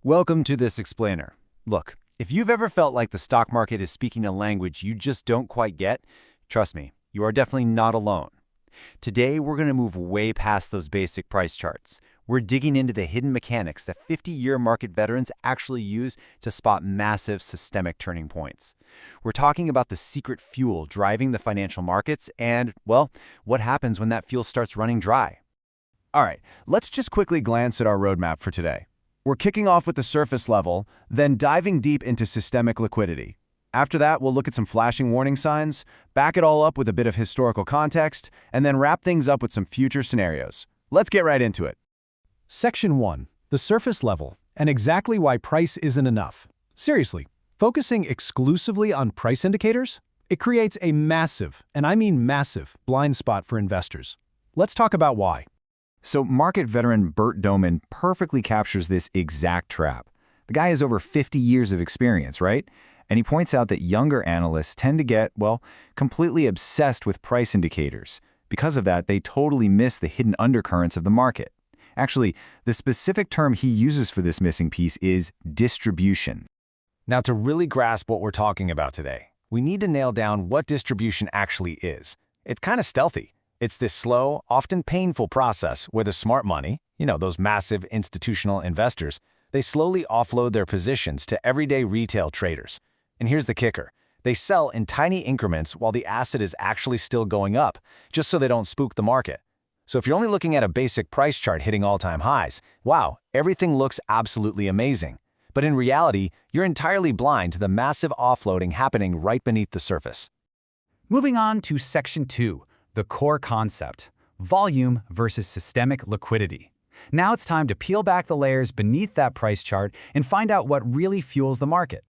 Welcome to this explainer. Look, if you've ever felt like the stock market is speaking a language you just don't quite get, trust me, you are definitely not alone. Today, we're going to move way past those basic price charts. We're digging into the hidden mechanics that 50-year market veterans actually use to spot massive systemic turning points. We're talking about the secret fuel driving the financial markets and, well, what happens when that fuel starts running dry. All right, let's just quickly glance at our roadmap for today. We're kicking off with the surface level, then diving deep into systemic liquidity. After that, we'll look at some flashing warning signs, back it all up with a bit of historical context, and then wrap things up with some future scenarios. Let's get right into it. Section 1. The surface level, and exactly why price isn't enough. Seriously, focusing exclusively on price indicators? It creates a massive, and I mean massive, blind spot for investors. Let's talk about why. So market veteran Bert Doman perfectly captures this exact trap. The guy has over 50 years of experience, right? And he points out that younger analysts tend to get, well, completely obsessed with price indicators. Because of that, they totally miss the hidden undercurrents of the market. Actually, the specific term he uses for this missing piece is distribution. Now, to really grasp what we're talking about today, we need to nail down what distribution actually is. It's kind of stealthy. It's this slow, often painful process where the smart money, those massive institutional investors, they slowly offload their positions to everyday retail traders. And here's the kicker. They sell in tiny increments while the asset is actually still going up, just so they don't spook the market. So if you're only looking at a basic price chart hitting all-time highs, wow, everything looks absolutely amazing. But in reality, you're entirely blind to the massive offloading happening right beneath the surface. Moving on to Section 2. The core concept, volume versus systemic liquidity. Now it's time to peel back the layers beneath that price chart and find out what really fuels the market.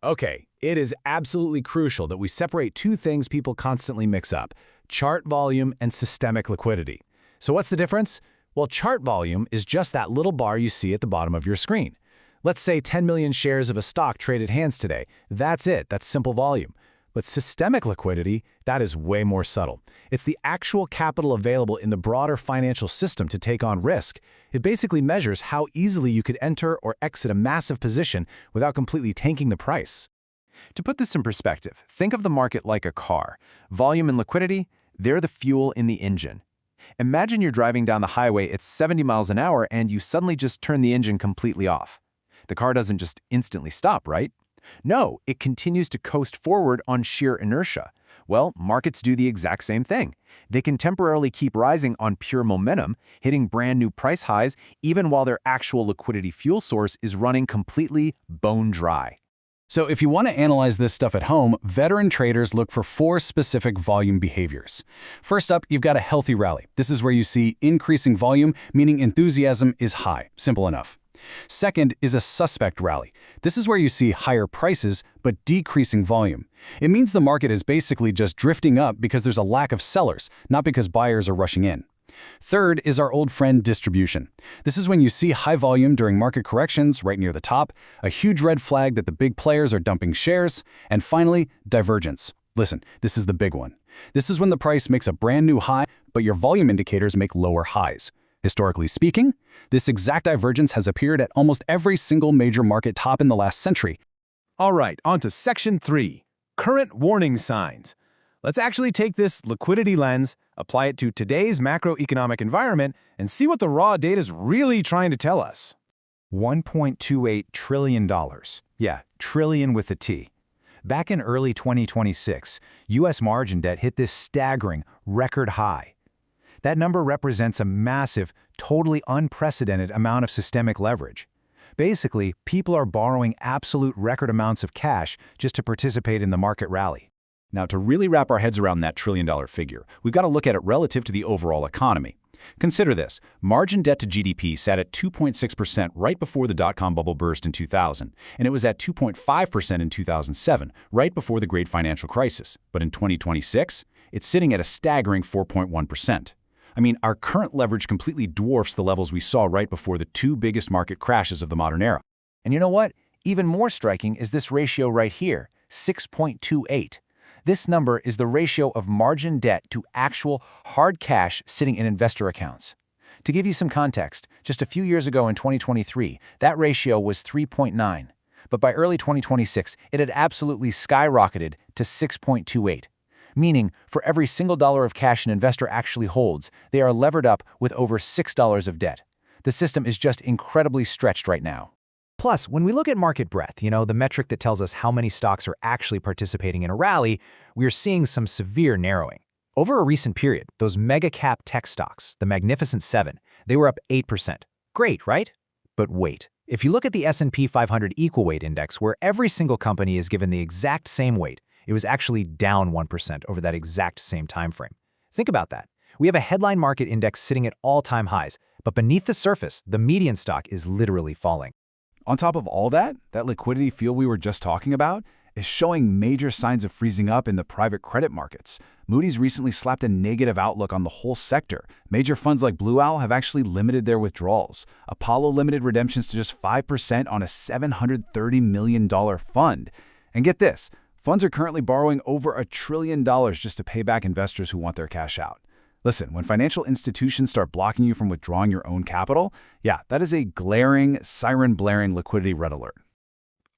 Okay, it is absolutely crucial that we separate two things people constantly mix up: chart volume and systemic liquidity. So what's the difference? Well, chart volume is just that little bar you see at the bottom of your screen. Let's say 10 million shares of a stock traded hands today. That's it, that's simple volume. But systemic liquidity, that is way more subtle. It's the actual capital available in the broader financial system to take on risk. It basically measures how easily you could enter or exit a massive position without completely tanking the price. To put this in perspective, think of the market like a car. Volume and liquidity, they're the fuel in the engine. Imagine you're driving down the highway at 70 miles an hour and you suddenly just turn the engine completely off. The car doesn't just instantly stop, right? No, it continues to coast forward on sheer inertia. Well, markets do the exact same thing. They can temporarily keep rising on pure momentum, hitting brand new price highs, even while their actual liquidity fuel source is running completely bone dry. So if you want to analyze this stuff at home, veteran traders look for 4 specific volume behaviors. First up, you've got a healthy rally. This is where you see increasing volume, meaning enthusiasm is high. Simple enough. Second is a suspect rally. This is where you see higher prices but decreasing volume. It means the market is basically just drifting up because there's a lack of sellers, not because buyers are rushing in. Third is our old friend distribution. This is when you see high volume during market corrections right near the top, a huge red flag that the big players are dumping shares, and finally, divergence. Listen, this is the big one. This is when the price makes a brand new high, but your volume indicators make lower highs. Historically speaking, this exact divergence has appeared at almost every single major market top in the last century. All right, on to Section 3, current warning signs. Let's actually take this liquidity lens, apply it to today's macroeconomic environment, and see what the raw data is really trying to tell us. $1.28 trillion. Yeah, trillion with a T. Back in early 2026, U.S. margin debt hit this staggering record high. That number represents a massive, totally unprecedented amount of systemic leverage. Basically, people are borrowing absolute record amounts of cash just to participate in the market rally. Now, to really wrap our heads around that trillion-dollar figure, we've got to look at it relative to the overall economy. Consider this. Margin debt to GDP sat at 2.6% right before the dot-com bubble burst in 2000, and it was at 2.5% in 2007, right before the Great Financial Crisis. But in 2026, it's sitting at a staggering 4.1%. I mean, our current leverage completely dwarfs the levels we saw right before the 2 biggest market crashes of the modern era. And you know what? Even more striking is this ratio right here, 6.28. This number is the ratio of margin debt to actual hard cash sitting in investor accounts. To give you some context, just a few years ago in 2023, that ratio was 3.9. But by early 2026, it had absolutely skyrocketed to 6.28. Meaning, for every single dollar of cash an investor actually holds, they are levered up with over $6 of debt. The system is just incredibly stretched right now. Plus, when we look at market breadth, the metric that tells us how many stocks are actually participating in a rally, we are seeing some severe narrowing. Over a recent period, those mega-cap tech stocks, the Magnificent Seven, they were up 8%. Great, right? But wait. If you look at the S&P 500 Equal Weight Index, where every single company is given the exact same weight, it was actually down 1% over that exact same time frame. Think about that. We have a headline market index sitting at all-time highs, but beneath the surface, the median stock is literally falling. On top of all that liquidity fuel we were just talking about is showing major signs of freezing up in the private credit markets. Moody's recently slapped a negative outlook on the whole sector. Major funds like Blue Owl have actually limited their withdrawals. Apollo limited redemptions to just 5% on a $730 million fund. And get this, funds are currently borrowing over $1 trillion just to pay back investors who want their cash out. Listen, when financial institutions start blocking you from withdrawing your own capital, that is a glaring, siren-blaring liquidity red alert.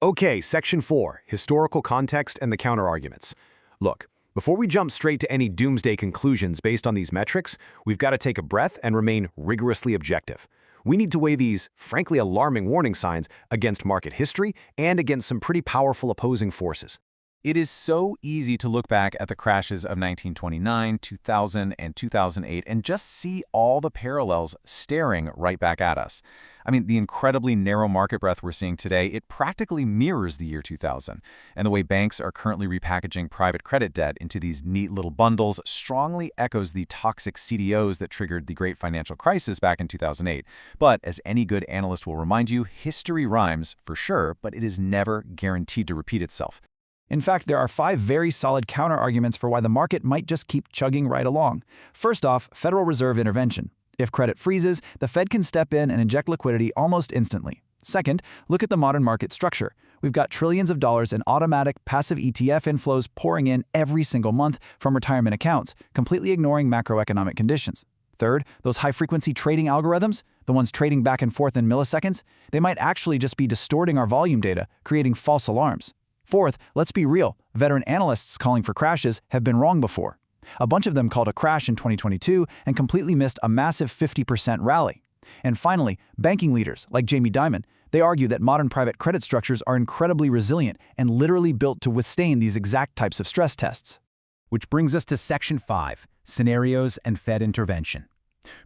Okay, Section 4, Historical Context and the Counterarguments. Look, before we jump straight to any doomsday conclusions based on these metrics, we've got to take a breath and remain rigorously objective. We need to weigh these, frankly alarming warning signs against market history and against some pretty powerful opposing forces. It is so easy to look back at the crashes of 1929, 2000, and 2008 and just see all the parallels staring right back at us. I mean, the incredibly narrow market breadth we're seeing today, it practically mirrors the year 2000. And the way banks are currently repackaging private credit debt into these neat little bundles strongly echoes the toxic CDOs that triggered the great financial crisis back in 2008. But as any good analyst will remind you, history rhymes for sure, but it is never guaranteed to repeat itself. In fact, there are 5 very solid counter-arguments for why the market might just keep chugging right along. First off, Federal Reserve intervention. If credit freezes, the Fed can step in and inject liquidity almost instantly. Second, look at the modern market structure. We've got trillions of dollars in automatic, passive ETF inflows pouring in every single month from retirement accounts, completely ignoring macroeconomic conditions. Third, those high-frequency trading algorithms, the ones trading back and forth in milliseconds, they might actually just be distorting our volume data, creating false alarms. Fourth, let's be real, veteran analysts calling for crashes have been wrong before. A bunch of them called a crash in 2022 and completely missed a massive 50% rally. And finally, banking leaders like Jamie Dimon, they argue that modern private credit structures are incredibly resilient and literally built to withstand these exact types of stress tests. Which brings us to Section 5, Scenarios and Fed Intervention.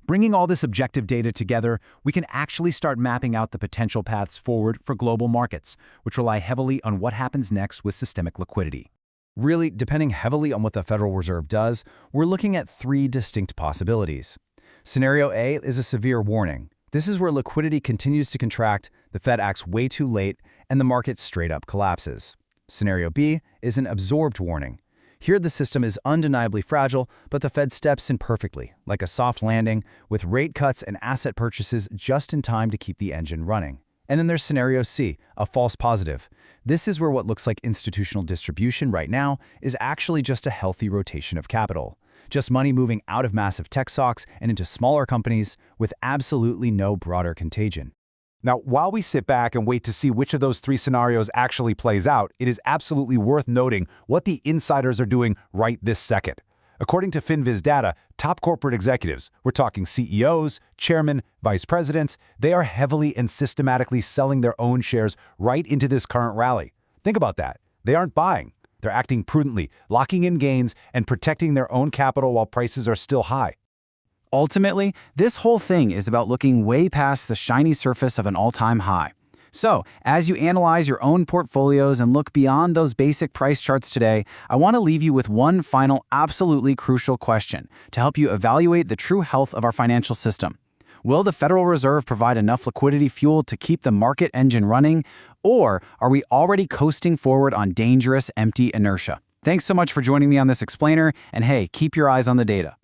Bringing all this objective data together, we can actually start mapping out the potential paths forward for global markets, which rely heavily on what happens next with systemic liquidity. Really, depending heavily on what the Federal Reserve does, we're looking at 3 distinct possibilities. Scenario A is a severe warning. This is where liquidity continues to contract, the Fed acts way too late, and the market straight up collapses. Scenario B is an absorbed warning. Here the system is undeniably fragile, but the Fed steps in perfectly, like a soft landing, with rate cuts and asset purchases just in time to keep the engine running. And then there's Scenario C, a false positive. This is where what looks like institutional distribution right now is actually just a healthy rotation of capital. Just money moving out of massive tech stocks and into smaller companies with absolutely no broader contagion. Now, while we sit back and wait to see which of those 3 scenarios actually plays out, it is absolutely worth noting what the insiders are doing right this second. According to FinViz data, top corporate executives, we're talking CEOs, chairmen, vice presidents, they are heavily and systematically selling their own shares right into this current rally. Think about that. They aren't buying. They're acting prudently, locking in gains and protecting their own capital while prices are still high. Ultimately, this whole thing is about looking way past the shiny surface of an all-time high. So, as you analyze your own portfolios and look beyond those basic price charts today, I want to leave you with one final absolutely crucial question to help you evaluate the true health of our financial system. Will the Federal Reserve provide enough liquidity fuel to keep the market engine running, or are we already coasting forward on dangerous, empty inertia? Thanks so much for joining me on this explainer, and hey, keep your eyes on the data.